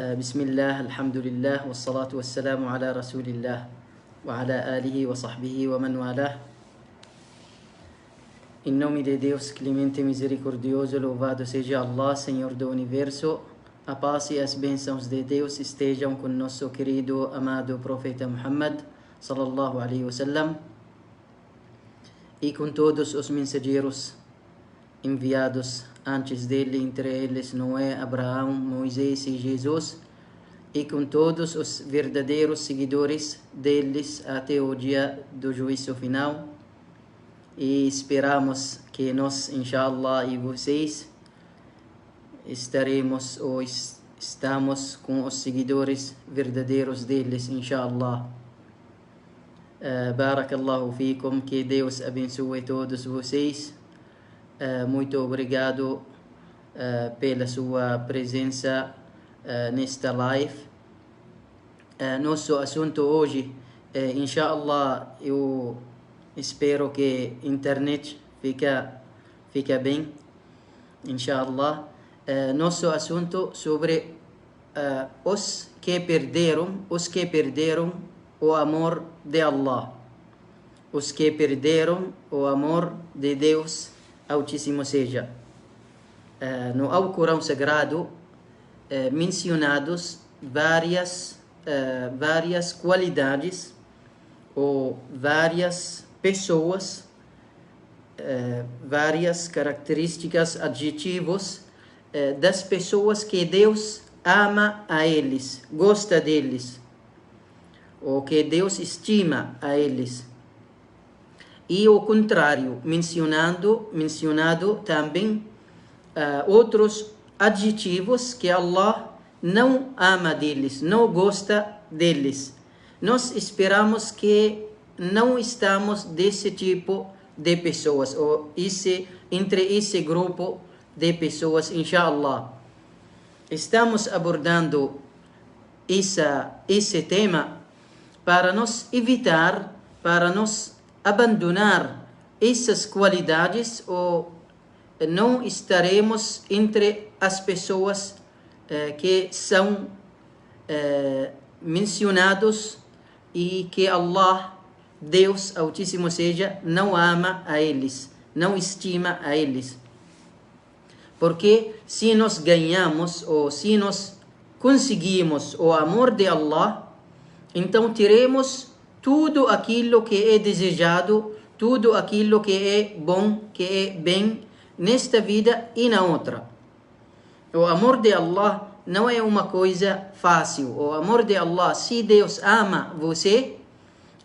بسم الله الحمد لله والصلاة والسلام على رسول الله وعلى آله وصحبه ومن والاه. Em nome de Deus, clemente e misericordioso, louvado seja Allah, Senhor do Universo. A paz e as bênçãos de Deus estejam com nosso querido, amado Profeta Muhammad, sallallahu alaihi wasallam, e com todos os mensageiros enviados antes dele, entre eles Noé, Abraão, Moisés e Jesus, e com todos os verdadeiros seguidores deles até o dia do juízo final. E esperamos que nós, inshallah, e vocês estaremos ou estamos com os seguidores verdadeiros deles, inshallah. Barakallahu fikum, que Deus abençoe todos vocês. Muito obrigado pela sua presença nesta live. Nosso assunto hoje, inshallah, eu espero que a internet fica bem, inshallah. Nosso assunto sobre os que perderam o amor de Allah, os que perderam o amor de Deus Altíssimo seja. No Alcorão Sagrado mencionados várias qualidades ou várias pessoas, várias características, adjetivos das pessoas que Deus ama a eles, gosta deles, ou que Deus estima a eles. E o contrário, mencionado também outros adjetivos que Allah não ama deles, não gosta deles. Nós esperamos que não estamos desse tipo de pessoas, ou entre esse grupo de pessoas, inshallah. Estamos abordando esse tema para nos evitar, para nos abandonar essas qualidades, ou não estaremos entre as pessoas que são mencionados e que Allah, Deus Altíssimo seja, não ama a eles, não estima a eles. Porque se nós ganhamos ou se nós conseguimos o amor de Allah, então teremos tudo aquilo que é desejado, tudo aquilo que é bom, que é bem nesta vida e na outra. O amor de Allah não é uma coisa fácil. O amor de Allah, se Deus ama você,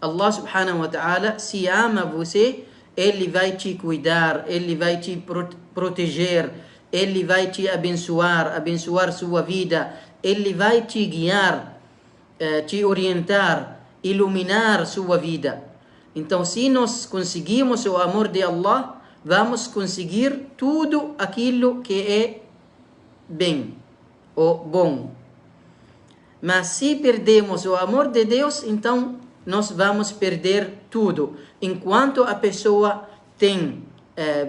Allah subhanahu wa ta'ala, se ama você, Ele vai te cuidar, Ele vai te proteger, Ele vai te abençoar sua vida, Ele vai te guiar, te orientar, iluminar sua vida. Então, se nós conseguimos o amor de Allah, vamos conseguir tudo aquilo que é bem ou bom. Mas se perdemos o amor de Deus, então nós vamos perder tudo. Enquanto a pessoa tem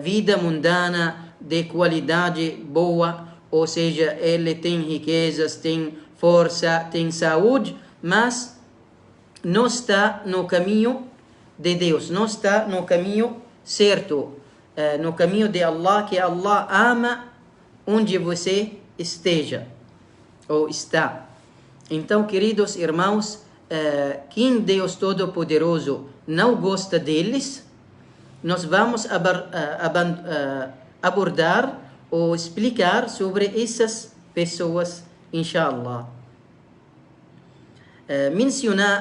vida mundana de qualidade boa, ou seja, ele tem riquezas, tem força, tem saúde, mas não está no caminho de Deus, não está no caminho certo, no caminho de Allah, que Allah ama onde você esteja ou está. Então, queridos irmãos, quem Deus Todo-Poderoso não gosta deles, nós vamos abordar ou explicar sobre essas pessoas, inshallah.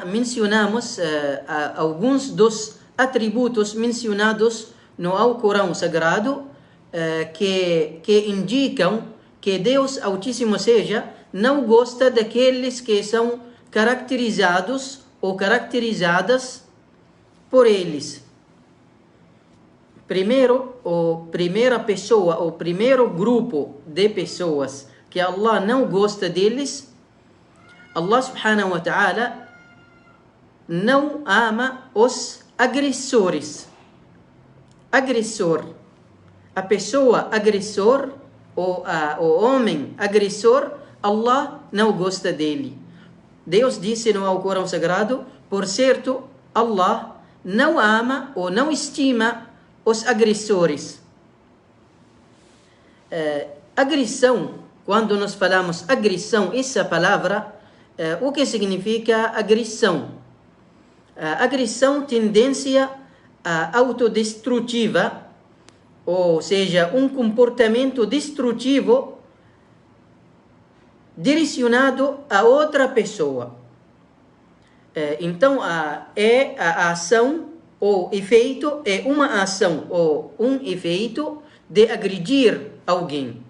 Mencionamos alguns dos atributos mencionados no Alcorão Sagrado que indicam que Deus Altíssimo seja não gosta daqueles que são caracterizados ou caracterizadas por eles. Primeira pessoa, o primeiro grupo de pessoas que Allah não gosta deles, Allah subhanahu wa ta'ala não ama os agressores. Agressor. A pessoa agressor, ou o homem agressor, Allah não gosta dele. Deus disse no Alcorão Sagrado, por certo, Allah não ama ou não estima os agressores. Agressão, quando nós falamos agressão, essa palavra, o que significa agressão? Agressão, tendência autodestrutiva, ou seja, um comportamento destrutivo direcionado a outra pessoa. Então, a ação ou efeito é uma ação ou um efeito de agredir alguém,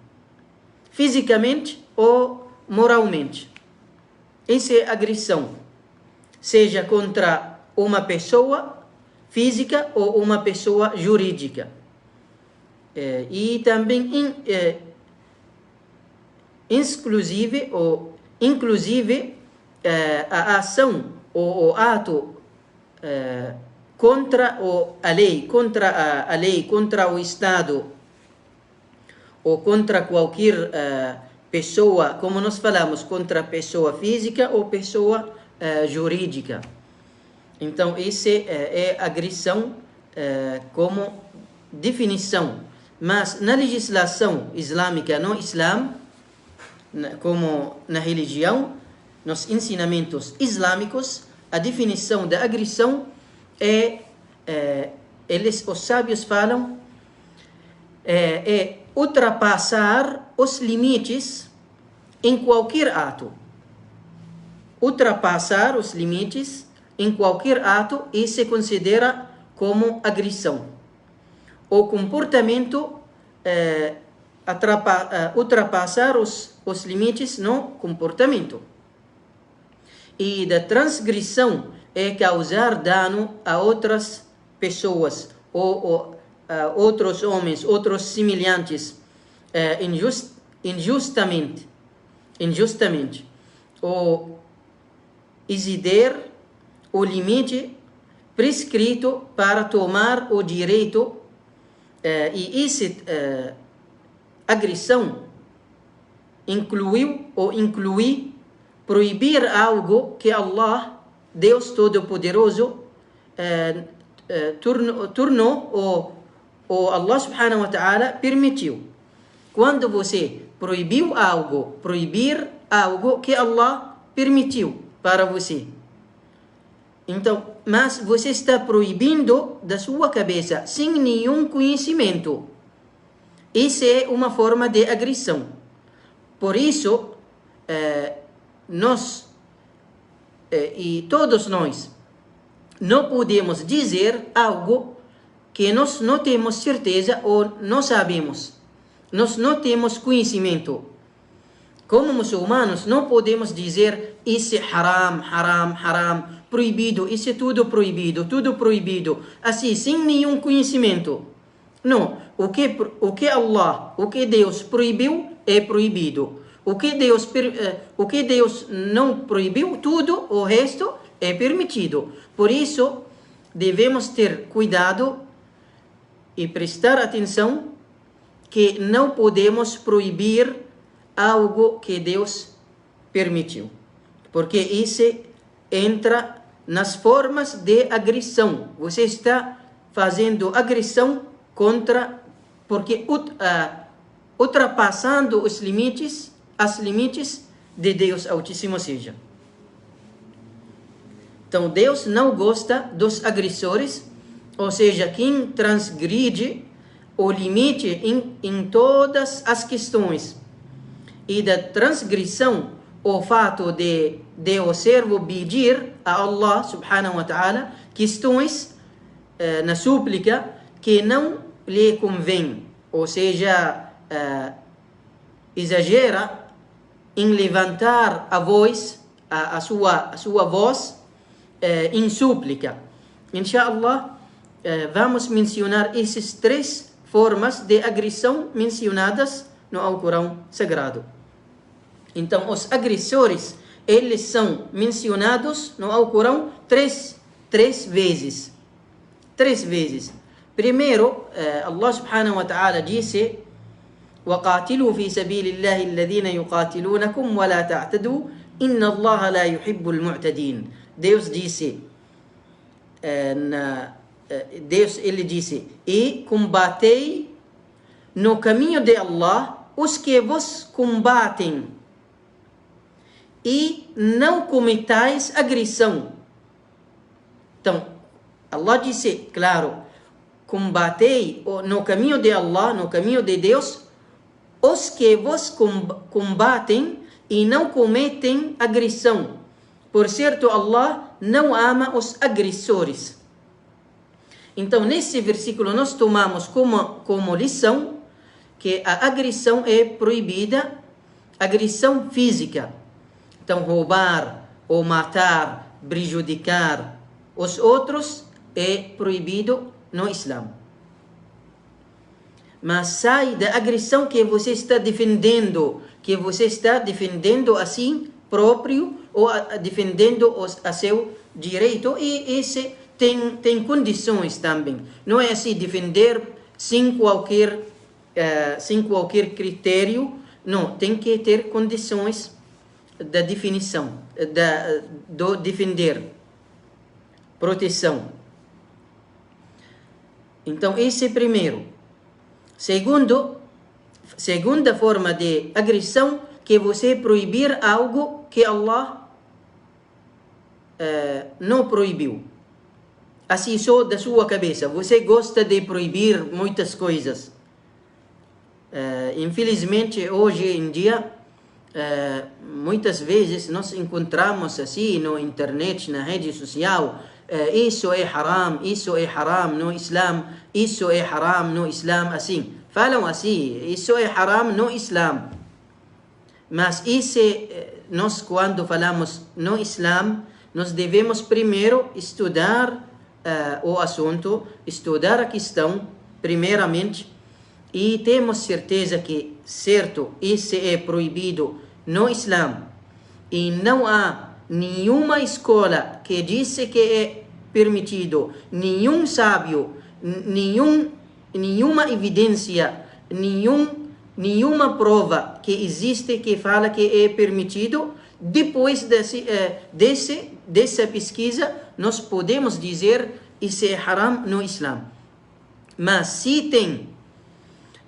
fisicamente ou moralmente. Essa é agressão, seja contra uma pessoa física ou uma pessoa jurídica. E também inclusive a ação ou o ato contra a lei, contra o Estado ou contra qualquer pessoa, como nós falamos, contra pessoa física ou pessoa jurídica. Então, essa é agressão como definição. Mas na legislação islâmica, no Islã, como na religião, nos ensinamentos islâmicos, a definição da agressão os sábios falam, ultrapassar os limites em qualquer ato. Ultrapassar os limites em qualquer ato e se considera como agressão. O comportamento ultrapassar os limites no comportamento. E da transgressão é causar dano a outras pessoas ou outros homens, outros semelhantes, injustamente, ou exceder o limite prescrito para tomar o direito, e essa agressão inclui proibir algo que Allah, Deus Todo-Poderoso, tornou ou Allah Subhanahu wa Ta'ala permitiu. Quando você proibir algo que Allah permitiu para você. Então, mas você está proibindo da sua cabeça, sem nenhum conhecimento. Isso é uma forma de agressão. Por isso, nós e todos nós não podemos dizer algo que nós não temos certeza ou não sabemos. Nós não temos conhecimento. Como muçulmanos, não podemos dizer isso é haram, proibido, isso é tudo proibido, assim, sem nenhum conhecimento. Não, o que Allah, o que Deus proibiu é proibido. O que Deus não proibiu, tudo o resto é permitido. Por isso, devemos ter cuidado e prestar atenção que não podemos proibir algo que Deus permitiu. Porque isso entra nas formas de agressão. Você está fazendo agressão porque ultrapassando os limites de Deus Altíssimo seja. Então, Deus não gosta dos agressores, ou seja, quem transgride o limite em todas as questões. E da transgressão, o fato de o servo pedir a Allah Subhanahu wa Ta'ala questões na súplica que não lhe convém, ou seja, exagera em levantar a voz, a sua voz em súplica. Inshallah, vamos mencionar essas 3 formas de agressão mencionadas no Alcorão Sagrado. Então, os agressores, eles são mencionados no Alcorão 3 vezes. 3 vezes. Primeiro, Allah Subhanahu wa Ta'ala disse وقاتلوا في سبيل الله الذين يقاتلونكم ولا تعتدوا إن الله لا يحب المعتدين. Deus disse, Deus ele disse, e combatei no caminho de Allah os que vos combatem, e não cometais agressão. Então, Allah disse, claro, combatei no caminho de Allah, no caminho de Deus, os que vos combatem e não cometem agressão. Por certo, Allah não ama os agressores. Então, nesse versículo, nós tomamos como lição que a agressão é proibida, agressão física. Então, roubar ou matar, prejudicar os outros é proibido no Islã. Mas sai da agressão que você está defendendo assim próprio ou defendendo a seu direito, e esse tem condições também. Não é assim defender sem qualquer critério. Não, tem que ter condições da definição, do defender, proteção. Então, esse é primeiro. Segunda forma de agressão, que você proibir algo que Allah não proibiu. Assim, só da sua cabeça. Você gosta de proibir muitas coisas. Infelizmente, hoje em dia, muitas vezes nós encontramos assim na internet, na rede social, isso é haram no Islã, isso é haram no Islã, assim. Falam assim, isso é haram no Islã. Mas nós quando falamos no Islã, nós devemos primeiro estudar o assunto, estudar a questão, primeiramente, e temos certeza que, certo, isso é proibido no Islã, e não há nenhuma escola que disse que é permitido, nenhum sábio, nenhuma evidência, nenhuma prova que existe que fala que é permitido. Depois dessa pesquisa, nós podemos dizer isso é haram no Islã. Mas se tem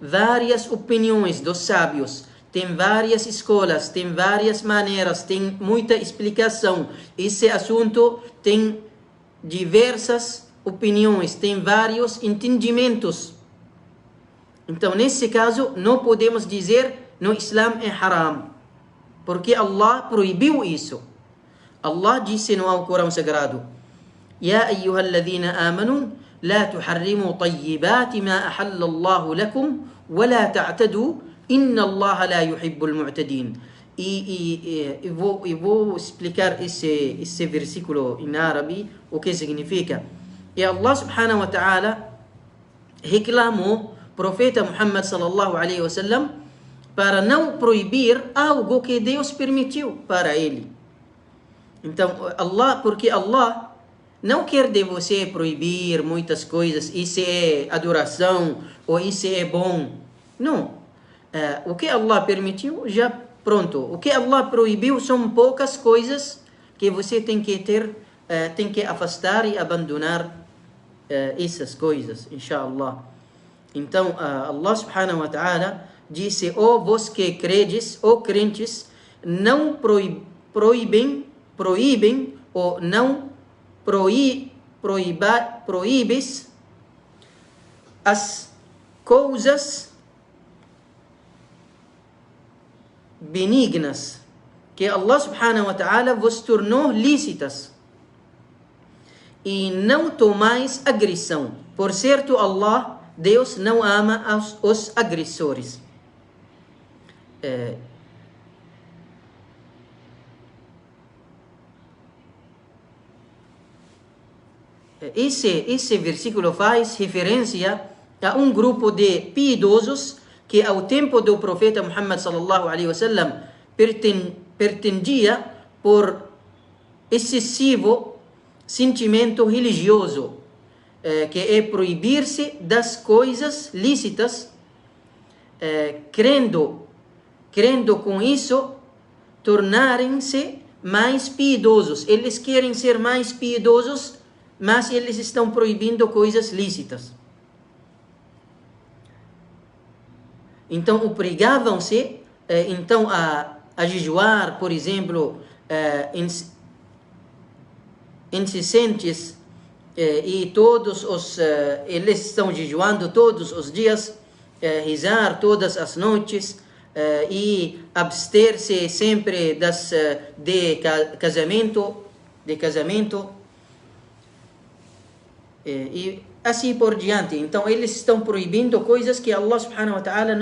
várias opiniões dos sábios, tem várias escolas, tem várias maneiras, tem muita explicação, esse assunto tem diversas opiniões, tem vários entendimentos. Então, nesse caso, não podemos dizer no Islã é haram, porque Allah proibiu isso. Allah disse no Alcorão Sagrado: Ya ayyuhalladhina amanu la tuharrimu tayyibati ma ahalla Allahu lakum wa la ta'tadu inna Allah la yuhibbul mu'tadin. E vou explicar esse versículo em árabe, o que significa. E Allah subhanahu wa ta'ala reclamou profeta Muhammad sallallahu alaihi wasallam para não proibir algo que Deus permitiu para ele. Então, porque Allah não quer de você proibir muitas coisas, isso é adoração, ou isso é bom. Não. O que Allah permitiu, já pronto. O que Allah proibiu são poucas coisas que você tem que afastar e abandonar essas coisas, inshallah. Então, Allah subhanahu wa ta'ala disse: vós que credes, crentes, não proíbem ou não proíbes as coisas benignas que Allah subhanahu wa ta'ala vos tornou lícitas, e não tomais agressão. Por certo, Allah, Deus, não ama os agressores. Esse versículo faz referência a um grupo de piedosos que ao tempo do profeta Muhammad sallallahu alaihi wasallam pertendia por excessivo sentimento religioso, que é proibir-se das coisas lícitas, crendo com isso, tornarem-se mais piedosos. Eles querem ser mais piedosos, mas eles estão proibindo coisas lícitas. Então, obrigavam-se então a jejuar, por exemplo, incessantes, e todos eles estão jejuando todos os dias, rezar todas as noites, e abster-se sempre de casamento, e assim por diante. Então eles estão proibindo coisas que Allah subhanahu wa ta'ala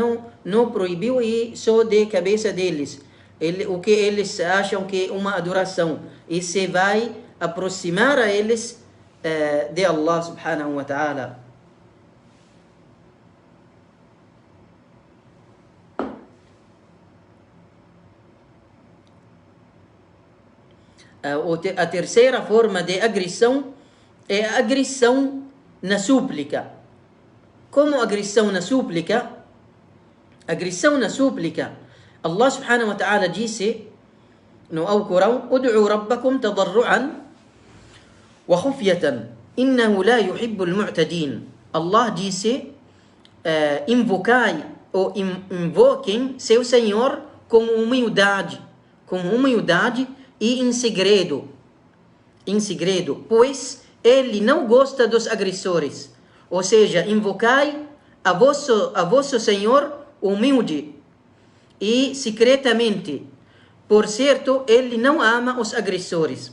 não proibiu, e só de cabeça deles. O que eles acham que é uma adoração, e se vai aproximar a eles de Allah subhanahu wa ta'ala. A terceira forma de agressão é a agressão na súplica. Como agressão na súplica? Agressão na súplica, Allah subhanahu wa ta'ala disse no Alcorão: "Ud'u rabbakum tadarru'an wa khufyatan, innahu la yuhibbul mu'tadin." Allah disse: invocai ou invoquem seu Senhor com humildade e em segredo, pois Ele não gosta dos agressores. Ou seja, invocai a vosso Senhor humilde e secretamente. Por certo, Ele não ama os agressores.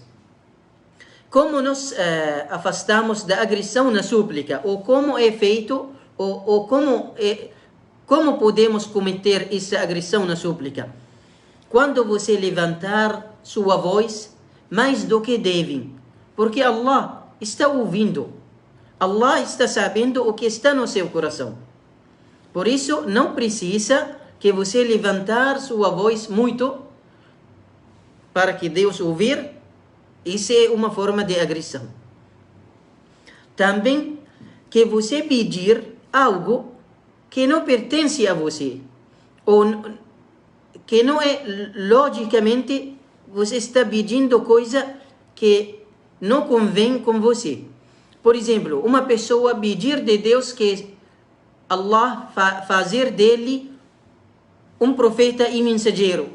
Como nos afastamos da agressão na súplica? Ou como é feito? Ou como podemos cometer essa agressão na súplica? Quando você levantar sua voz mais do que devem, porque Allah está ouvindo, Allah está sabendo o que está no seu coração. Por isso, não precisa que você levantar sua voz muito para que Deus ouvir. Isso é uma forma de agressão. Também que você pedir algo que não pertence a você, ou que não é logicamente, você está pedindo coisa que não convém com você. Por exemplo, uma pessoa pedir de Deus que Allah fazer dele um profeta e mensageiro.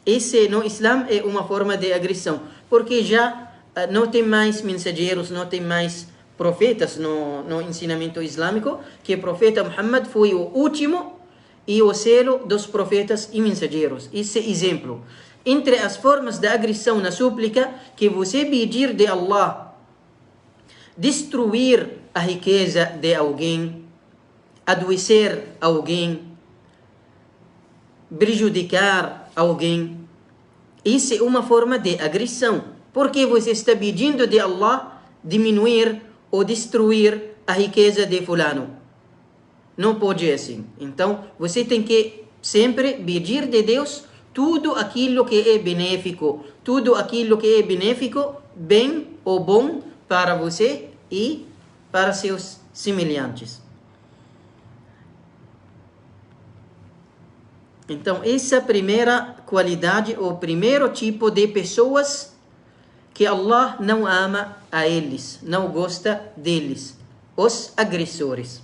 Esse no Islã é uma forma de agressão, porque já não tem mais mensageiros, não tem mais profetas no ensinamento islâmico, que o profeta Muhammad foi o último e o selo dos profetas e mensageiros. Esse é exemplo. Entre as formas de agressão na súplica, que você pedir de Allah destruir a riqueza de alguém, adoecer alguém, prejudicar alguém. Isso é uma forma de agressão, porque você está pedindo de Allah diminuir ou destruir a riqueza de fulano. Não pode assim. Então, você tem que sempre pedir de Deus tudo aquilo que é benéfico, bem ou bom para você e para seus semelhantes. Então, essa primeira qualidade, o primeiro tipo de pessoas que Allah não ama a eles, não gosta deles, os agressores.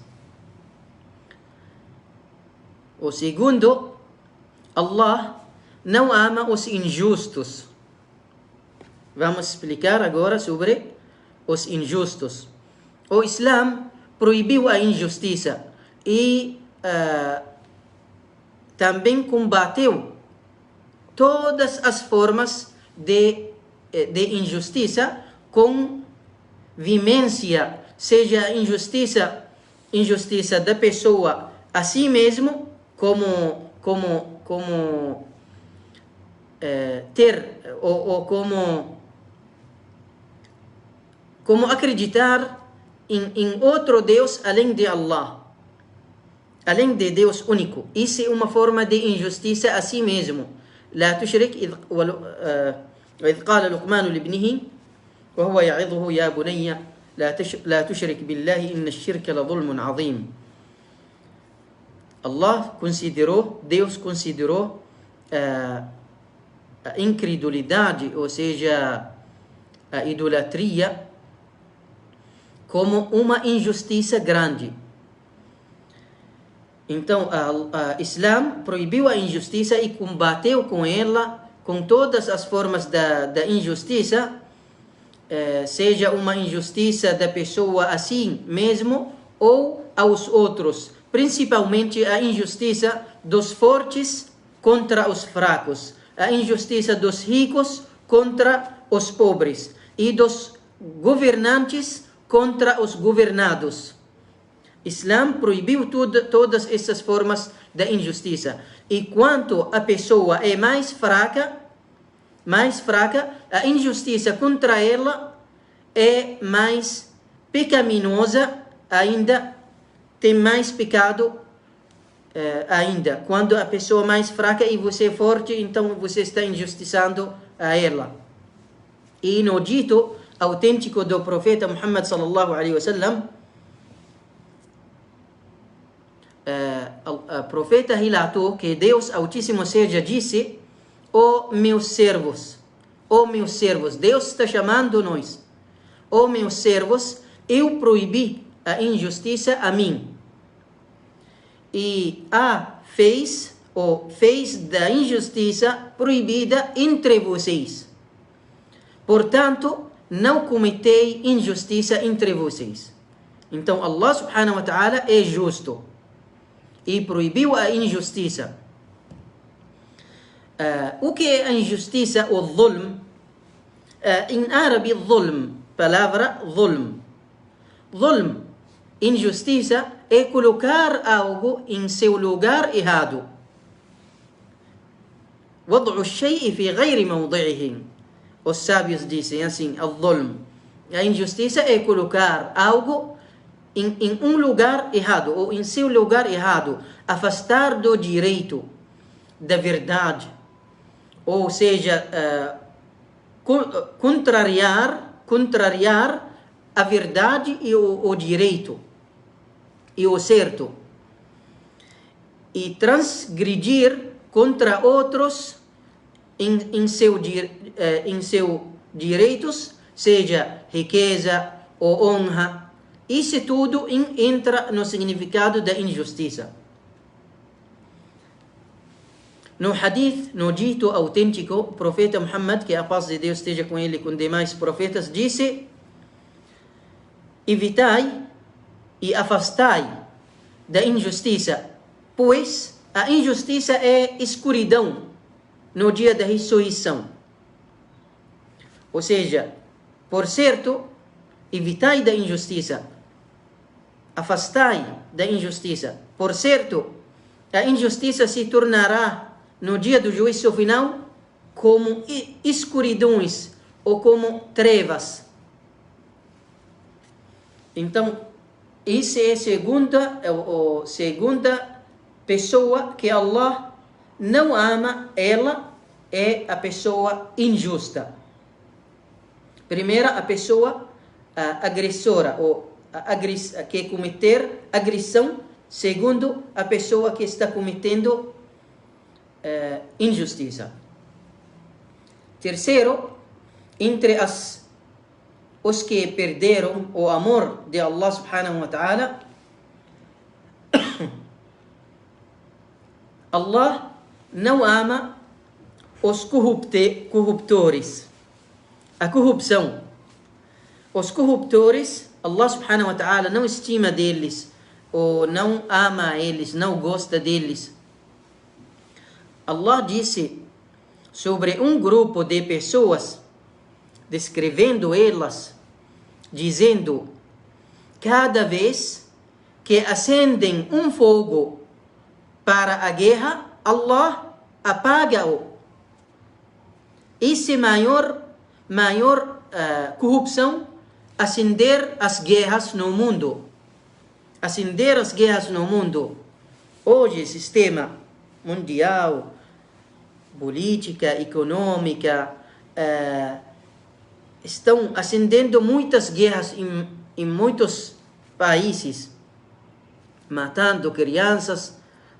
O segundo, Allah não ama os injustos. Vamos explicar agora sobre os injustos. O Islã proibiu a injustiça e também combateu todas as formas de injustiça com veemência, seja injustiça da pessoa a si mesmo, como ter ou como acreditar em outro Deus além de Allah, além de Deus único. Isso é uma forma de injustiça a si mesmo. لا تشرك وإذ قال لقمان لابنه وهو يعظه يا بني لا تشرك بالله إن الشرك لظلم عظيم. Deus considerou a incredulidade, ou seja, a idolatria, como uma injustiça grande. Então, o Islã proibiu a injustiça e combateu com ela, com todas as formas da injustiça, seja uma injustiça da pessoa assim mesmo ou aos outros, principalmente a injustiça dos fortes contra os fracos, a injustiça dos ricos contra os pobres e dos governantes contra os governados. Islã proibiu todas essas formas da injustiça. E quanto a pessoa é mais fraca, a injustiça contra ela é mais pecaminosa ainda, tem mais pecado ainda. Quando a pessoa é mais fraca e você é forte, então você está injustiçando a ela. E no dito autêntico do profeta Muhammad sallallahu alaihi wasallam, o profeta relatou que Deus Altíssimo seja disse: ó meus servos, Deus está chamando nós, ó meus servos, eu proibi a injustiça a mim, e fez da injustiça proibida entre vocês. Portanto, não cometei injustiça entre vocês. Então Allah subhanahu wa ta'ala é justo e proibiu a injustiça. O que é a injustiça? O zulm. Em árabe, zulm, palavra zulm. Zulm, injustiça, é colocar algo em seu lugar errado. وضع الشيء في غير موضعه. Os sábios dizem assim, al-zulm. A injustiça é colocar algo em um lugar errado, ou em seu lugar errado, afastar do direito, da verdade, ou seja, contrariar a verdade e o direito, e o certo, e transgredir contra outros em seus direitos, seja riqueza ou honra. Isso tudo entra no significado da injustiça. No hadith, no dito autêntico, o profeta Muhammad, que a paz de Deus esteja com ele e com demais profetas, disse: evitai e afastai da injustiça, pois a injustiça é escuridão no dia da ressurreição. Ou seja, por certo, evitai da injustiça, afastai da injustiça. Por certo, a injustiça se tornará no dia do juízo final como escuridões ou como trevas. Então, isso é a segunda pessoa que Allah não ama, ela é a pessoa injusta. Primeira, a pessoa agressora, ou que cometer agressão. Segundo, a pessoa que está cometendo injustiça. Terceiro, entre os que perderam o amor de Allah subhanahu wa ta'ala, Allah não ama os corruptores. A corrupção. Os corruptores, Allah subhanahu wa ta'ala não estima deles, ou não ama eles, não gosta deles. Allah disse sobre um grupo de pessoas, descrevendo elas, dizendo: cada vez que acendem um fogo para a guerra, Allah apaga-o. Isso é maior corrupção, acender as guerras no mundo. Acender as guerras no mundo. Hoje, sistema mundial, política, econômica, estão acendendo muitas guerras em muitos países, matando crianças,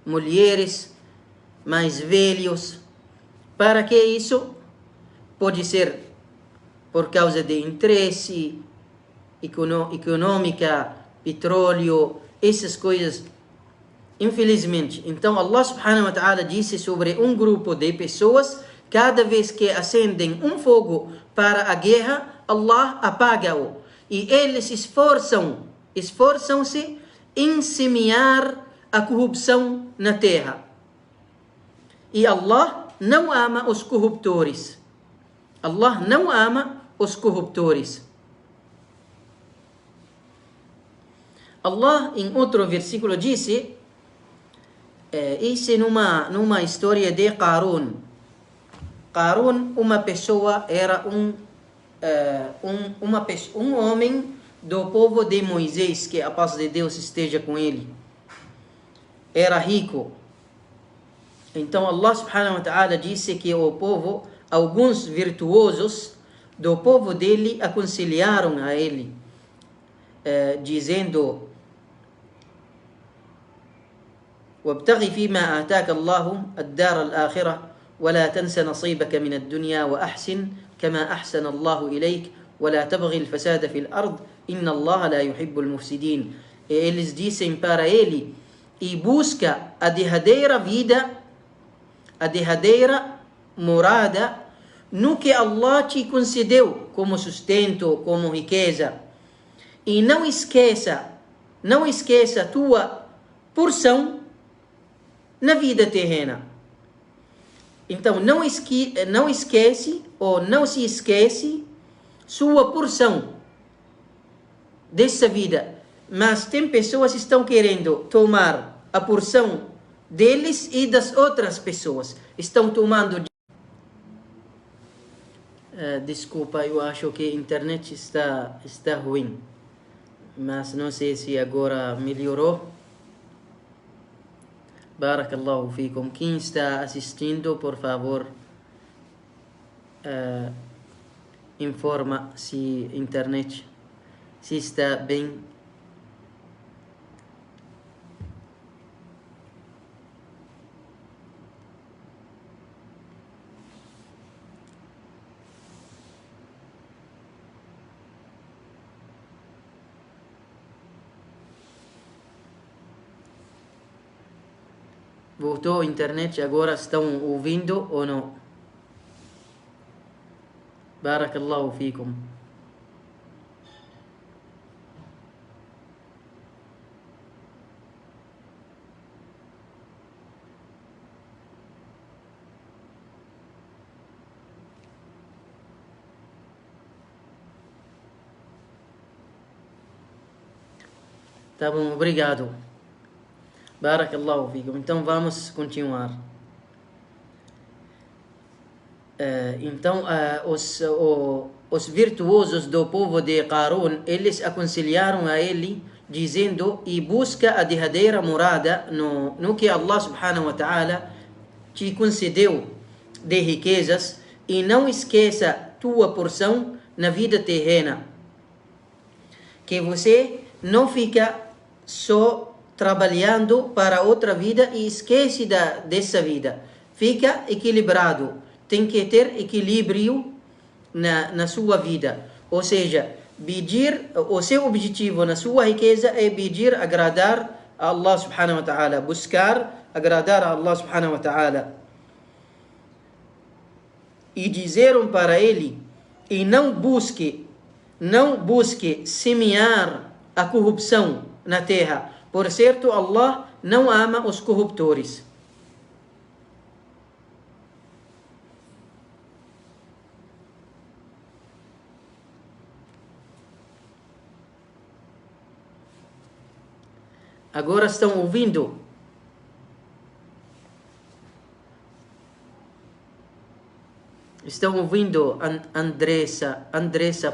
mulheres, mais velhos. Para que isso? Pode ser por causa de interesse econômica, petróleo, essas coisas. Infelizmente. Então Allah subhanahu wa ta'ala disse sobre um grupo de pessoas, cada vez que acendem um fogo para a guerra, Allah apaga-o. E eles esforçam-se em semear a corrupção na terra. E Allah não ama os corruptores. Allah não ama os corruptores. Allah em outro versículo disse, isso numa história de Qarun. Qarun, uma pessoa, era um homem do povo de Moisés, que a paz de Deus esteja com ele. Era rico. Então Allah subhanahu wa ta'ala disse que o povo, alguns virtuosos do povo dele aconselharam a ele, dizendo: وابتغ فيما آتاك الله الدار الآخرة ولا تنس نصيبك من الدنيا وأحسن كما أحسن الله إليك ولا تبغي الفساد في الأرض إن الله لا يحب المفسدين. Eles dizem para ele: e busca a derradeira vida, a derradeira morada, no que Allah te concedeu como sustento, como riqueza. E não esqueça tua porção na vida terrena. Então não esquece ou não se esquece sua porção dessa vida. Mas tem pessoas que estão querendo tomar a porção deles e das outras pessoas. Estão tomando. Desculpa, eu acho que a internet está ruim. Mas não sei se agora melhorou. Barakallahu fikum. Quem está assistindo, por favor, informa se a internet se está bem. Voltou a internet, agora estão ouvindo ou não? Barakallahu fikum. Tá bom, obrigado. Barakallahu fikum. Então vamos continuar. Então os virtuosos do povo de Qarun, eles aconselharam a ele, dizendo: e busca a derradeira morada no que Allah subhanahu wa ta'ala te concedeu de riquezas, e não esqueça tua porção na vida terrena. Que você não fica só trabalhando para outra vida e esquece dessa vida. Fica equilibrado. Tem que ter equilíbrio na sua vida. Ou seja, o seu objetivo na sua riqueza é pedir agradar a Allah subhanahu wa ta'ala. Buscar agradar a Allah subhanahu wa ta'ala. E disseram para ele: e não busque semear a corrupção na terra. Por certo, Allah não ama os corruptores. Agora estão ouvindo? Estão ouvindo, Andressa,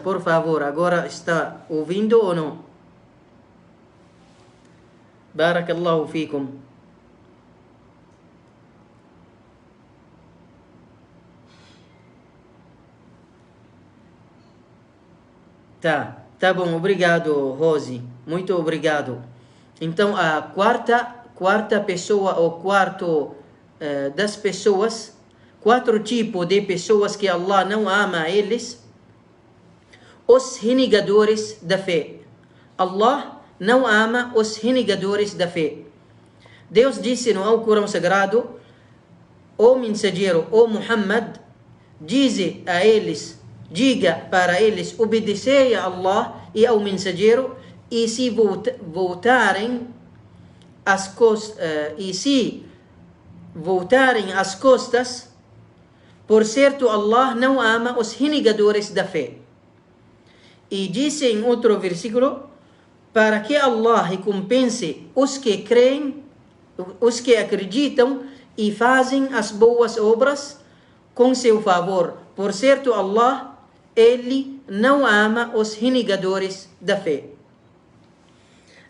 por favor, agora está ouvindo ou não? Barakallahu fikum. Tá bom, obrigado, Rose. Muito obrigado. Então, a quarta pessoa ou quarto das pessoas, 4 tipos de pessoas que Allah não ama eles, os renegadores da fé. Allah não ama os renegadores da fé. Deus disse no Alcorão Sagrado: o mensageiro, o Muhammad, diga para eles obedecer a Allah e ao mensageiro, e se voltarem as costas, por certo Allah não ama os renegadores da fé. E disse em outro versículo, para que Allah recompense os que creem, os que acreditam e fazem as boas obras com seu favor. Por certo Allah, Ele não ama os renegadores da fé.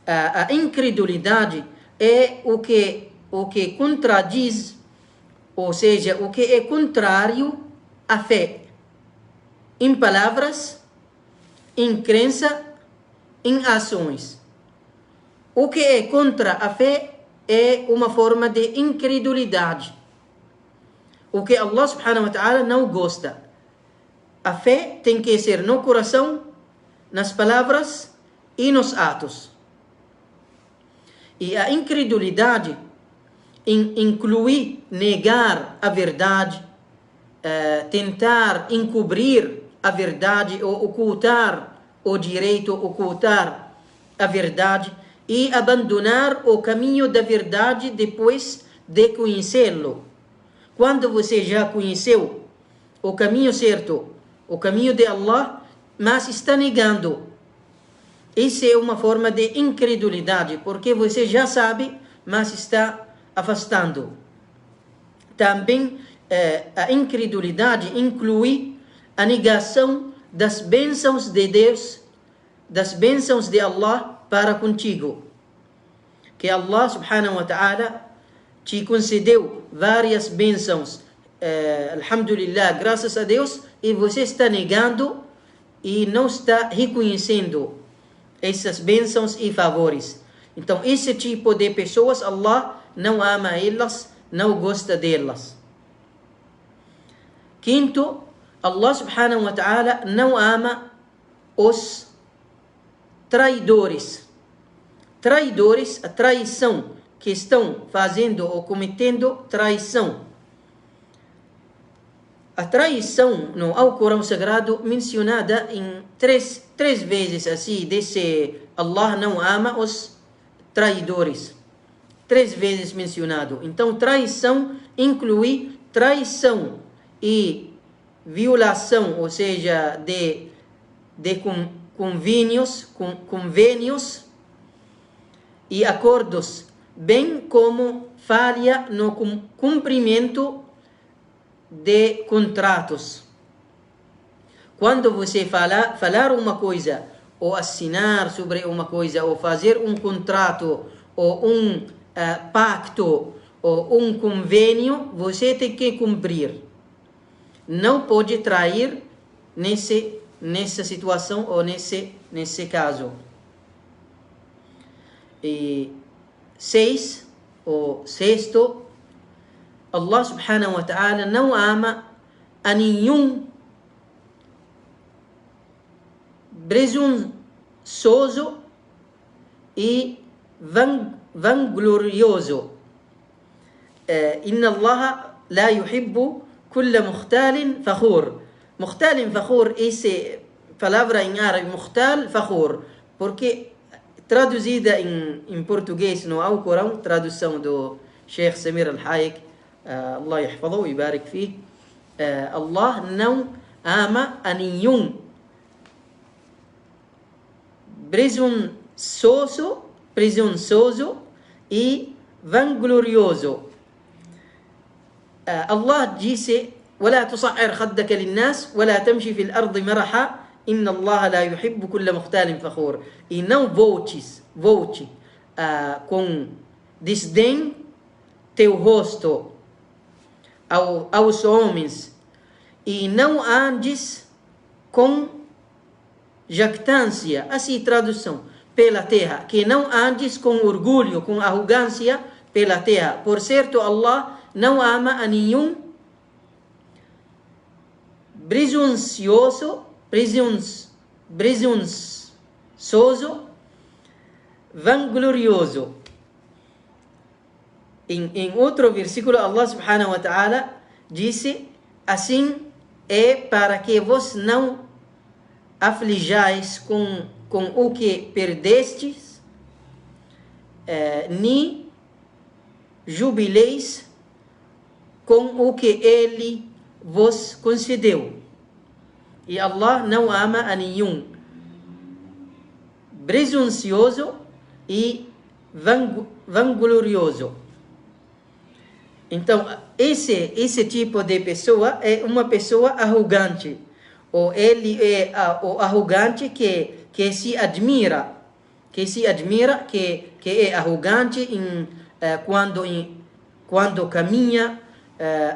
A incredulidade é o que contradiz, ou seja, o que é contrário à fé, em palavras, em crença, em ações. O que é contra a fé é uma forma de incredulidade, o que Allah subhanahu wa ta'ala não gosta. A fé tem que ser no coração, nas palavras e nos atos. E a incredulidade inclui negar a verdade, tentar encobrir a verdade ou ocultar o direito, ocultar a verdade e abandonar o caminho da verdade depois de conhecê-lo. Quando você já conheceu o caminho certo, o caminho de Allah, mas está negando, isso é uma forma de incredulidade, porque você já sabe, mas está afastando. Também a incredulidade inclui a negação das bênçãos de Deus, das bênçãos de Allah para contigo. Que Allah subhanahu wa ta'ala te concedeu várias bênçãos, alhamdulillah, graças a Deus, e você está negando e não está reconhecendo essas bênçãos e favores. Então, esse tipo de pessoas, Allah não ama elas, não gosta delas. Quinto, Allah subhanahu wa ta'ala não ama os traidores. Traidores, a traição, que estão fazendo ou cometendo traição. A traição no Alcorão Sagrado mencionada em três vezes assim, desse Allah não ama os traidores. 3 vezes mencionado. Então, traição inclui traição e violação, ou seja, de convênios e acordos, bem como falha no cumprimento de contratos. Quando você falar uma coisa, ou assinar sobre uma coisa, ou fazer um contrato, ou um pacto, ou um convênio, você tem que cumprir. Não pode trair nessa situação ou nesse caso. E 6, ou sexto, Allah subhanahu wa ta'ala não ama a nenhum presunçoso e vanglorioso. Inna Allah la yuhibbu kulla mukhtalin fakhur. Mukhtalin fakhur, essa palavra em árabe, mukhtal fakhur, porque traduzida em português no Alcorão, tradução do Sheikh Samir Al-Hayek, Allah yahfadhu e barik fih, Allah não ama a nenhum presunçoso e vanglorioso. Allah disse: ولا تصعر خدك للناس ولا تمشي في الأرض مرحا إن الله لا يحب كل مختال فخور. E não volte com desdém teu rosto aos homens, e não andes com jactância, assim tradução, pela terra, que não andes com orgulho, com arrogância pela terra. Por certo, Allah não ama a nenhum presunçoso, vanglorioso. Em outro versículo, Allah subhanahu wa ta'ala disse: assim é para que vos não aflijais com o que perdestes, nem jubileis com o que ele vos concedeu. E Allah não ama a nenhum presunçoso e vanglorioso. Então, esse tipo de pessoa é uma pessoa arrogante. Ou ele é o arrogante que se admira, que é arrogante quando caminha,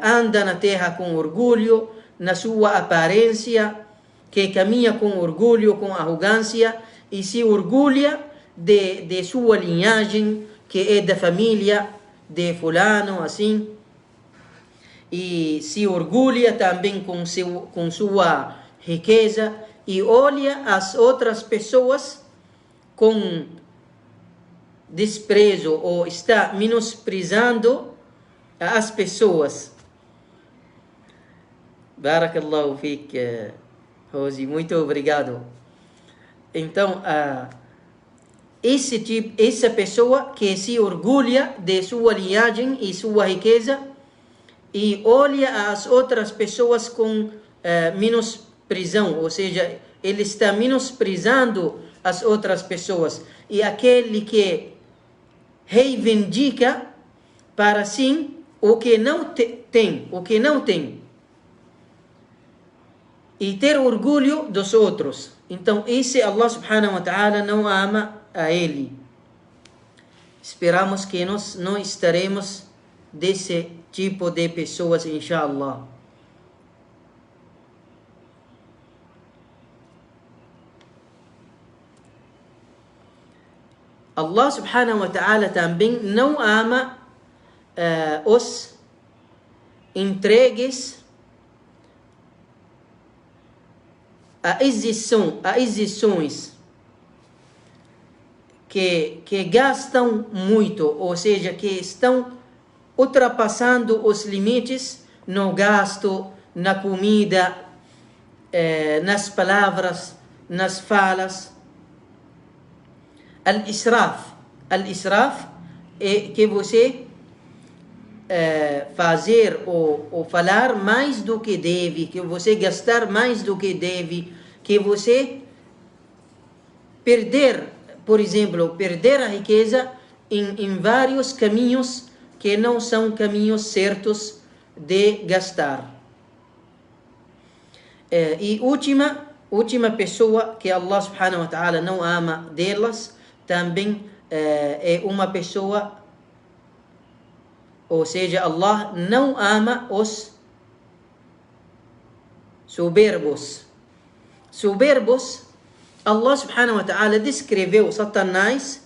anda na terra com orgulho, na sua aparência, que caminha com orgulho, com arrogância, e se orgulha de sua linhagem, que é da família de fulano, assim, e se orgulha também com sua riqueza, e olha as outras pessoas com desprezo, ou está menosprezando as pessoas. Barakallahu fik, Rosi, muito obrigado. Então, essa pessoa que se orgulha de sua linhagem e sua riqueza e olha as outras pessoas com menosprezão, ou seja, ele está menosprezando as outras pessoas. E aquele que reivindica para si o que não tem, e ter orgulho dos outros. Então, esse Allah subhanahu wa ta'ala não ama a ele. Esperamos que nós não estaremos desse tipo de pessoas, inshallah. Allah subhanahu wa ta'ala também não ama os entregues a exições que gastam muito, ou seja, que estão ultrapassando os limites no gasto, na comida, nas palavras, nas falas. Al-israf é que você fazer ou falar mais do que deve, que você gastar mais do que deve, que você perder, por exemplo, perder a riqueza em vários caminhos que não são caminhos certos de gastar. E última pessoa que Allah subhanahu wa ta'ala não ama delas também é uma pessoa, ou seja, Allah não ama os soberbos. Soberbos, Allah subhanahu wa ta'ala descreveu Satanás,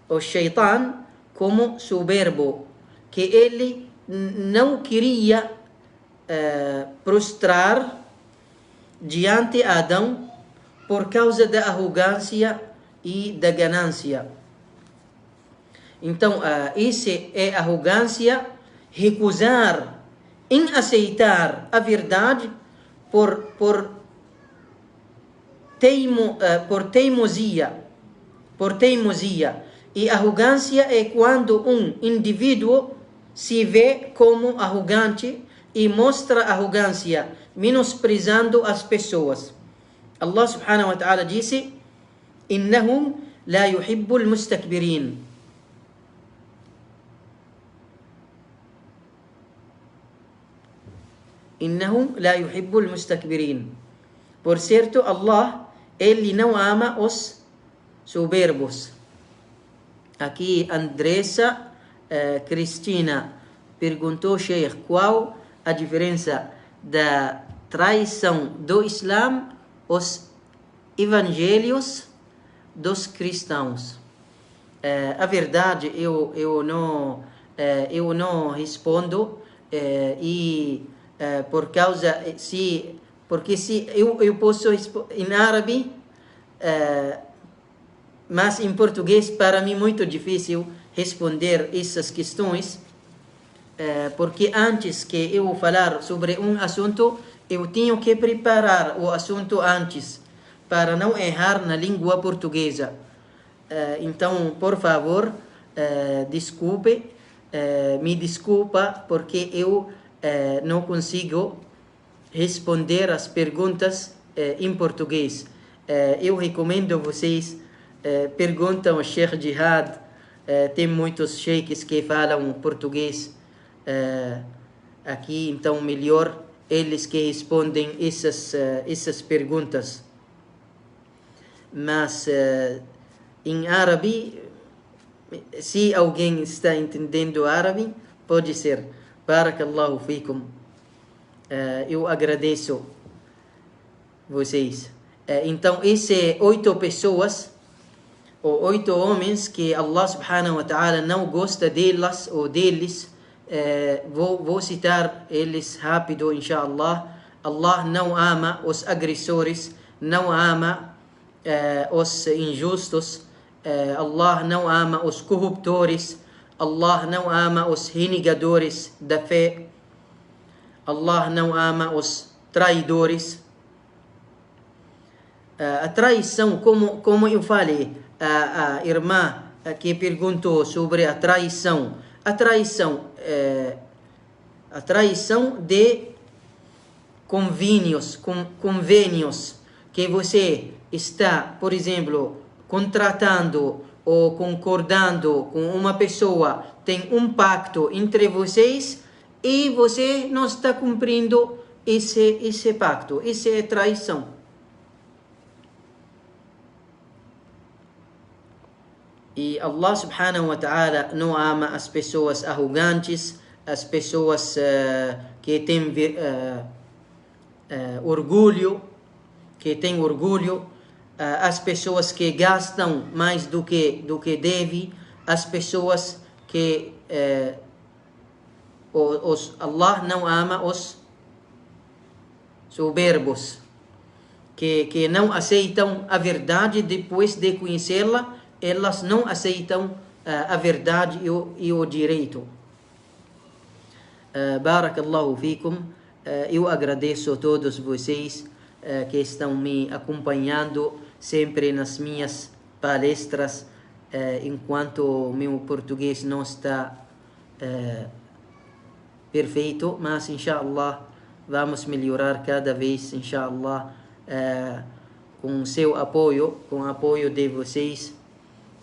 o Shaitan, como soberbo, que ele não queria prostrar diante de Adão por causa da arrogância e da ganância. Então, isso é arrogância, recusar em aceitar a verdade por teimosia. E arrogância é quando um indivíduo se vê como arrogante e mostra arrogância, menosprezando as pessoas. Allah subhanahu wa ta'ala disse: innahum la yuhibbul mustakbirin. Innahum la yuhibbul mustakbirin. Por certo, Allah, ele não ama os soberbos. Aqui Andressa Cristina perguntou, Sheikh, qual a diferença da traição do Islã, os evangelhos dos cristãos. A verdade, eu não respondo, por causa, porque se eu posso em árabe, mas em português para mim muito difícil responder essas questões, porque antes que eu falar sobre um assunto, eu tenho que preparar o assunto antes, para não errar na língua portuguesa. Então, por favor, me desculpa, porque eu não consigo responder as perguntas em português. Eu recomendo vocês perguntam ao Sheikh Jihad. Tem muitos sheikhs que falam português aqui, então melhor eles que respondem essas perguntas. Mas em árabe, se alguém está entendendo árabe, pode ser. Barakallahu fikum. Eu agradeço vocês. Então, esses 8 pessoas, ou 8 homens que Allah subhanahu wa ta'ala não gosta delas ou deles, vou citar eles rápido, inshallah. Allah não ama os agressores, não ama os injustos, Allah não ama os corruptores, Allah não ama os renegadores da fé, Allah não ama os traidores. A traição, como eu falei, a irmã que perguntou sobre a traição de convênios que você está, por exemplo, contratando ou concordando com uma pessoa, tem um pacto entre vocês e você não está cumprindo esse pacto. Isso é traição. E Allah subhanahu wa ta'ala não ama as pessoas arrogantes, as pessoas que têm orgulho, as pessoas que gastam mais do que deve, as pessoas que Allah não ama os soberbos, que não aceitam a verdade depois de conhecê-la. Elas não aceitam a verdade e o direito. Barakallahu fikum. Eu agradeço a todos vocês que estão me acompanhando sempre nas minhas palestras, enquanto meu português não está perfeito, mas inshallah vamos melhorar cada vez, inshallah, com seu apoio, com o apoio de vocês,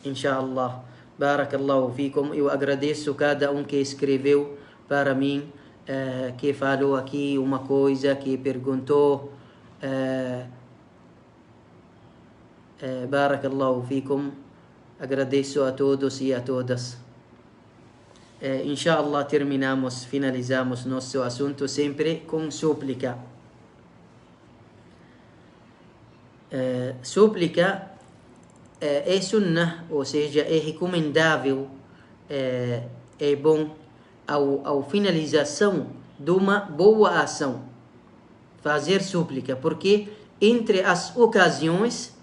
inshallah. Barakallahu fikum. Eu agradeço cada um que escreveu para mim, que falou aqui uma coisa, que perguntou. Barakallahu fikum. Agradeço a todos e a todas. Inshallah finalizamos nosso assunto sempre com súplica. Súplica é sunnah, ou seja, é recomendável, é bom ao finalização de uma boa ação fazer súplica, porque entre as ocasiões,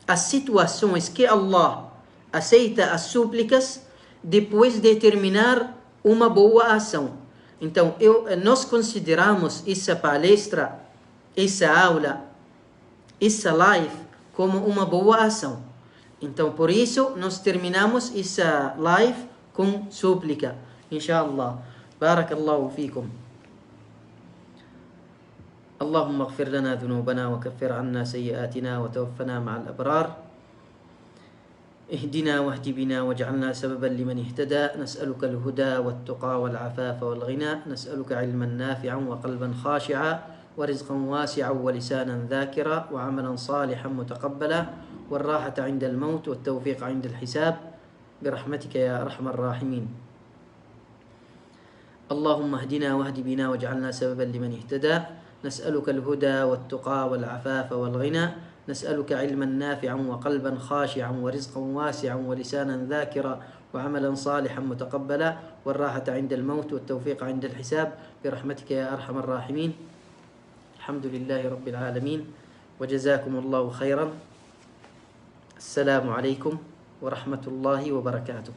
as situações que Allah aceita as súplicas depois de terminar uma boa ação. Então, nós consideramos essa palestra, essa aula, essa live como uma boa ação. Então, por isso, nós terminamos essa live com súplica, inshallah. Barakallahu fikum. اللهم اغفر لنا ذنوبنا وكفر عنا سيئاتنا وتوفنا مع الأبرار اهدنا واهد بنا واجعلنا سببا لمن اهتدى نسألك الهدى والتقى والعفاف والغنى نسألك علما نافعا وقلبا خاشعا ورزقا واسعا ولسانا ذاكرا وعملا صالحا متقبلا والراحة عند الموت والتوفيق عند الحساب برحمتك يا أرحم الراحمين. اللهم اهدنا واهد بنا واجعلنا سببا لمن اهتدى نسألك الهدى والتقى والعفاف والغنى نسألك علما نافعا وقلبا خاشعا ورزقا واسعا ولسانا ذاكرا وعملا صالحا متقبلا والراحة عند الموت والتوفيق عند الحساب برحمتك يا أرحم الراحمين. الحمد لله رب العالمين وجزاكم الله خيرا. السلام عليكم ورحمة الله وبركاته.